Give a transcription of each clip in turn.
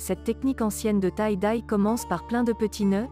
Cette technique ancienne de tie-dye commence par plein de petits nœuds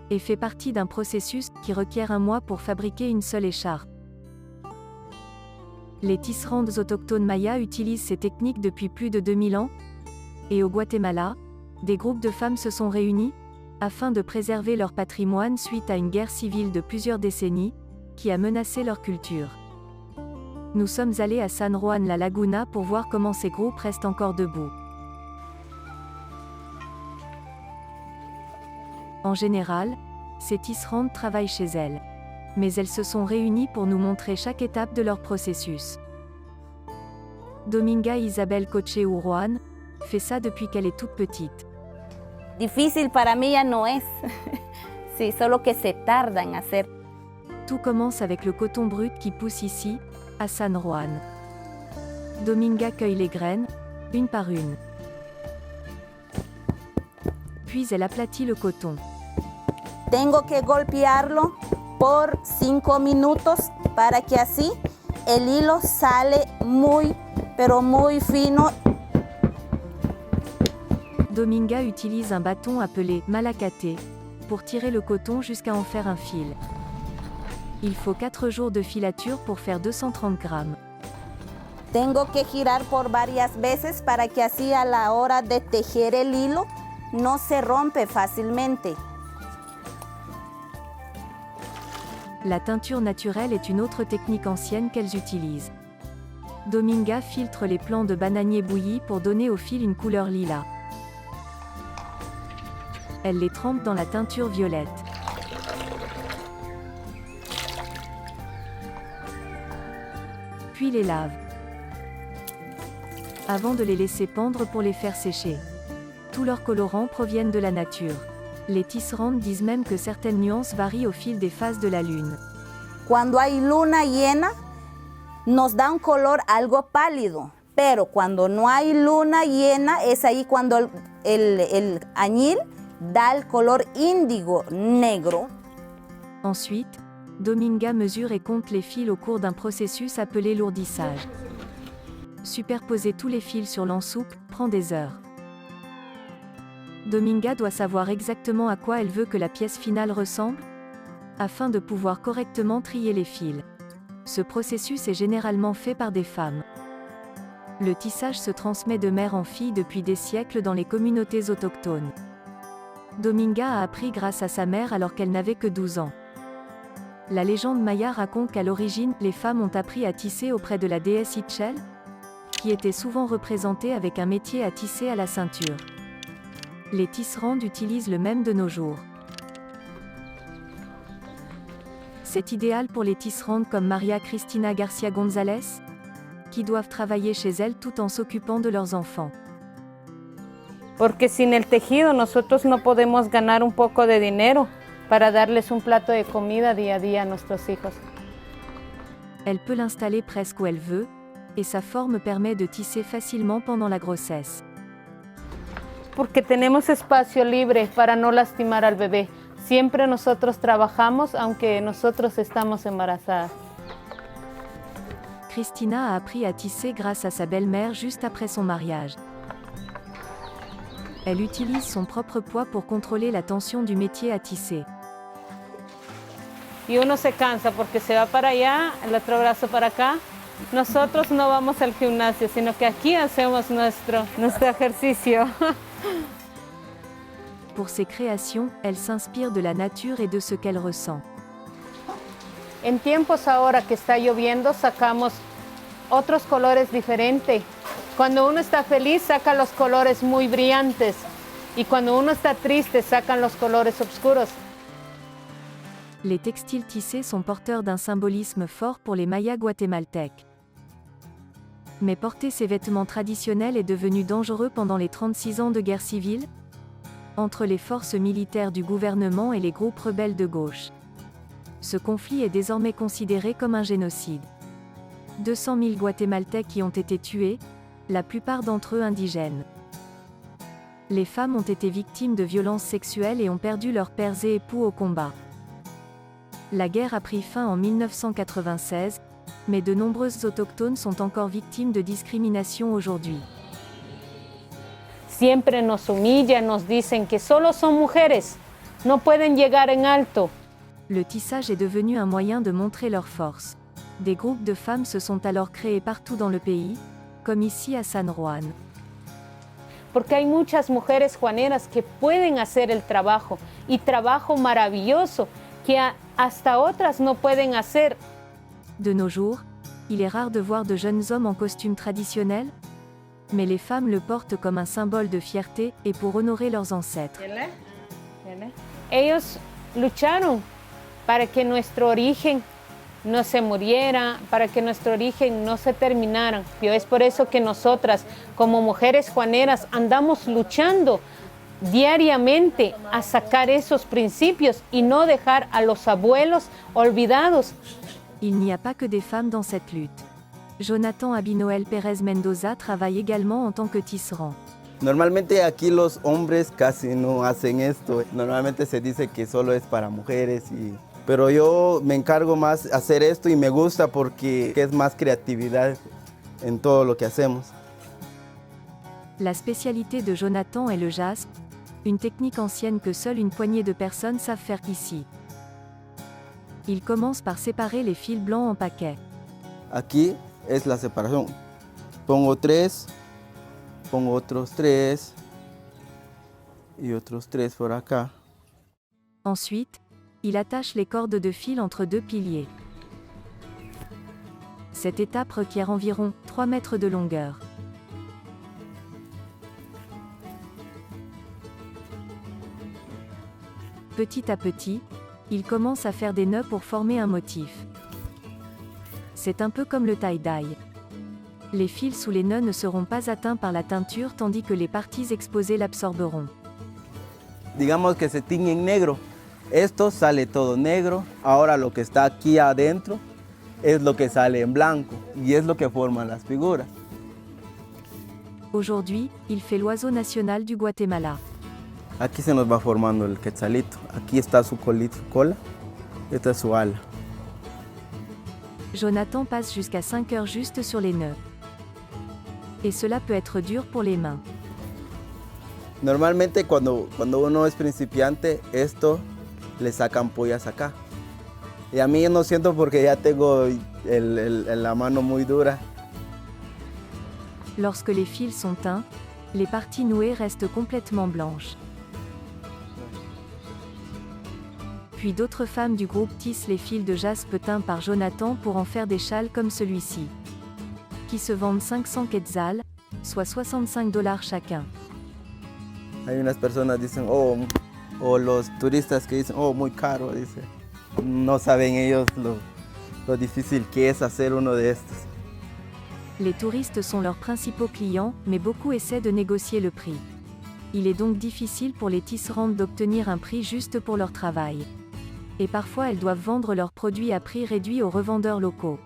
et fait partie d'un processus qui requiert 1 mois pour fabriquer une seule écharpe. Les tisserandes autochtones mayas utilisent ces techniques depuis plus de 2000 ans, et au Guatemala, des groupes de femmes se sont réunis afin de préserver leur patrimoine suite à une guerre civile de plusieurs décennies qui a menacé leur culture. Nous sommes allés à San Juan La Laguna pour voir comment ces groupes restent encore debout. En général, ces tisserandes travaillent chez elles. Mais elles se sont réunies pour nous montrer chaque étape de leur processus. Dominga Isabel Coche Uruan fait ça depuis qu'elle est toute petite. Difícil para mí ya no es. Sí, solo que se tarda en hacer. Tout commence avec le coton brut qui pousse ici, à San Juan. Dominga cueille les graines, une par une. Puis elle aplatit le coton. Tengo que golpearlo por 5 minutos para que así el hilo sale pero muy fino. Dominga utilise un bâton appelé malacate pour tirer le coton jusqu'à en faire un fil. Il faut 4 jours de filature pour faire 230 grammes. Tengo que girar por varias veces para que así a la hora de tejer el hilo no se rompe fácilmente. La teinture naturelle est une autre technique ancienne qu'elles utilisent. Dominga filtre les plants de bananier bouillis pour donner au fil une couleur lilas. Elle les trempe dans la teinture violette. Puis les lave. Avant de les laisser pendre pour les faire sécher. Tous leurs colorants proviennent de la nature. Les tisserandes disent même que certaines nuances varient au fil des phases de la lune. Cuando hay luna llena, nos da un color algo pálido, pero cuando no hay luna llena, es ahí cuando el añil da el color índigo negro. Ensuite, Dominga mesure et compte les fils au cours d'un processus appelé lourdissage. Superposer tous les fils sur l'ensoupe prend des heures. Dominga doit savoir exactement à quoi elle veut que la pièce finale ressemble, afin de pouvoir correctement trier les fils. Ce processus est généralement fait par des femmes. Le tissage se transmet de mère en fille depuis des siècles dans les communautés autochtones. Dominga a appris grâce à sa mère alors qu'elle n'avait que 12 ans. La légende maya raconte qu'à l'origine, les femmes ont appris à tisser auprès de la déesse Itchel, qui était souvent représentée avec un métier à tisser à la ceinture. Les tisserandes utilisent le même de nos jours. C'est idéal pour les tisserandes comme Maria Cristina Garcia González, qui doivent travailler chez elles tout en s'occupant de leurs enfants. Porque sin el tejido nosotros no podemos ganar un poco de dinero para darles un plato de comida día a día a nuestros hijos. Elle peut l'installer presque où elle veut, et sa forme permet de tisser facilement pendant la grossesse. Porque tenemos espacio libre para no lastimar al bebé. Siempre nosotros trabajamos aunque nosotros estamos embarazadas. Cristina a appris à tisser grâce à sa belle-mère juste après son mariage. Elle utilise son propre poids pour contrôler la tension du métier à tisser. Y uno se cansa porque se va para allá, el otro brazo para acá. Nosotros no vamos al gimnasio, sino que aquí hacemos nuestro ejercicio. Pour ses créations, elle s'inspire de la nature et de ce qu'elle ressent. En tiempos ahora que está lloviendo, sacamos otros colores diferentes. Cuando uno está feliz, saca los colores muy brillantes. Y cuando uno está triste, sacan los colores oscuros. Les textiles tissés sont porteurs d'un symbolisme fort pour les Mayas guatémaltèques. Mais porter ces vêtements traditionnels est devenu dangereux pendant les 36 ans de guerre civile, entre les forces militaires du gouvernement et les groupes rebelles de gauche. Ce conflit est désormais considéré comme un génocide. 200 000 Guatémaltèques y ont été tués, la plupart d'entre eux indigènes. Les femmes ont été victimes de violences sexuelles et ont perdu leurs pères et époux au combat. La guerre a pris fin en 1996, mais de nombreuses autochtones sont encore victimes de discrimination aujourd'hui. Siempre nos humillan, nos dicen que solo son mujeres, no pueden llegar en alto. Le tissage est devenu un moyen de montrer leur force. Des groupes de femmes se sont alors créés partout dans le pays, comme ici à San Juan. Porque hay muchas mujeres juaneras que pueden hacer el trabajo, y trabajo maravilloso, que hasta otras no pueden hacer. De nos jours, il est rare de voir de jeunes hommes en costume traditionnel, mais les femmes le portent comme un symbole de fierté et pour honorer leurs ancêtres. Ellos lucharon para que nuestro origen no se muriera, para que nuestro origen no se terminara. Y es por eso que nosotras, como mujeres juaneras, andamos luchando diariamente a sacar esos principios y no dejar a los abuelos olvidados. Il n'y a pas que des femmes dans cette lutte. Jonathan Abinoel Pérez Mendoza travaille également en tant que tisserand. Normalmente aquí los hombres casi no hacen esto. Normalmente se dice que solo es para mujeres, pero yo me encargo más de hacer esto y me gusta porque es más creatividad en todo lo que hacemos. La spécialité de Jonathan est le jaspe, une technique ancienne que seule une poignée de personnes savent faire ici. Il commence par séparer les fils blancs en paquets. Aquí es la separación. Pongo 3, pongo otros 3 y otros 3 por acá. Ensuite, il attache les cordes de fil entre deux piliers. Cette étape requiert environ 3 mètres de longueur. Petit à petit, il commence à faire des nœuds pour former un motif. C'est un peu comme le tie-dye. Les fils sous les nœuds ne seront pas atteints par la teinture tandis que les parties exposées l'absorberont. Digamos que se tiñe en negro. Esto sale todo negro. Ahora lo que está aquí adentro es lo que sale en blanco y es lo que forman las figuras. Aujourd'hui, il fait l'oiseau national du Guatemala. Aquí se nos va formando el quetzalito. Aquí está su cola, esta es su ala. Jonathan passe jusqu'à 5 heures juste sur les nœuds. Et cela peut être dur pour les mains. Normalmente cuando uno es principiante, esto le sacan pollas acá. Y a mí yo no siento porque ya tengo la mano muy dura. Lorsque les fils sont teints, les parties nouées restent complètement blanches. Puis d'autres femmes du groupe tissent les fils de jaspe teints par Jonathan pour en faire des châles comme celui-ci, qui se vendent 500 quetzals, soit $65 chacun. Hay unas personas dicen, o los turistas que dicen, muy caro, dice. No saben ellos lo difícil que es hacer uno de estos. Les touristes sont leurs principaux clients, mais beaucoup essaient de négocier le prix. Il est donc difficile pour les tisserandes d'obtenir un prix juste pour leur travail. Et parfois elles doivent vendre leurs produits à prix réduit aux revendeurs locaux.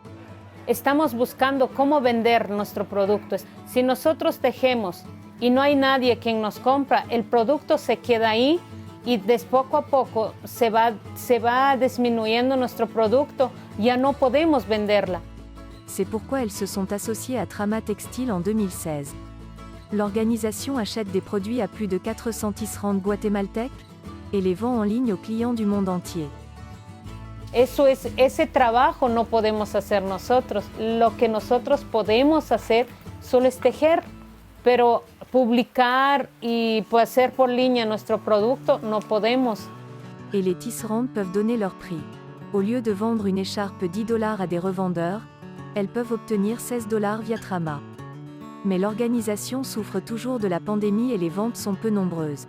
Estamos buscando cómo vender nuestro producto. Si nosotros tejemos y no hay nadie quien nos compra, el producto se queda ahí y poco a poco se va disminuyendo nuestro producto, ya no podemos venderla. C'est pourquoi elles se sont associées à Trama Textile en 2016. L'organisation achète des produits à plus de 400 tisserandes guatémaltèques et les vend en ligne aux clients du monde entier. Ese trabajo no podemos hacer nosotros. Lo que nosotros podemos hacer solo es tejer, pero publicar y hacer por línea nuestro producto no podemos. Et les tisserandes peuvent donner leur prix. Au lieu de vendre une écharpe $10 à des revendeurs, elles peuvent obtenir $16 via Trama. Mais l'organisation souffre toujours de la pandémie et les ventes sont peu nombreuses.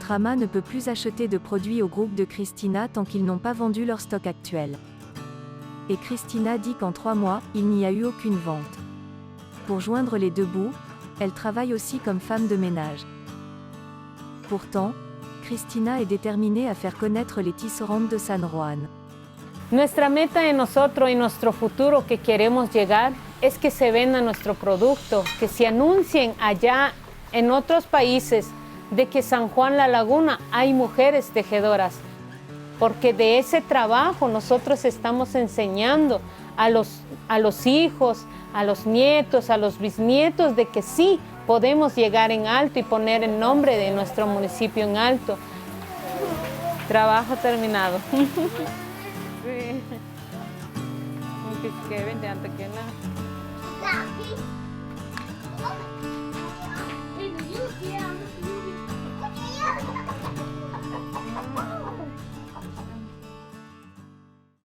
Trama ne peut plus acheter de produits au groupe de Christina tant qu'ils n'ont pas vendu leur stock actuel. Et Christina dit qu'en 3 mois, il n'y a eu aucune vente. Pour joindre les deux bouts, elle travaille aussi comme femme de ménage. Pourtant, Christina est déterminée à faire connaître les tisserandes de San Juan. Nuestra meta en nosotros y nuestro futuro que queremos llegar es que se venda nuestro producto, que se anuncien allá en otros países de que San Juan La Laguna hay mujeres tejedoras, porque de ese trabajo nosotros estamos enseñando a los hijos, a los nietos, a los bisnietos de que sí podemos llegar en alto y poner el nombre de nuestro municipio en alto. Trabajo terminado. Sí.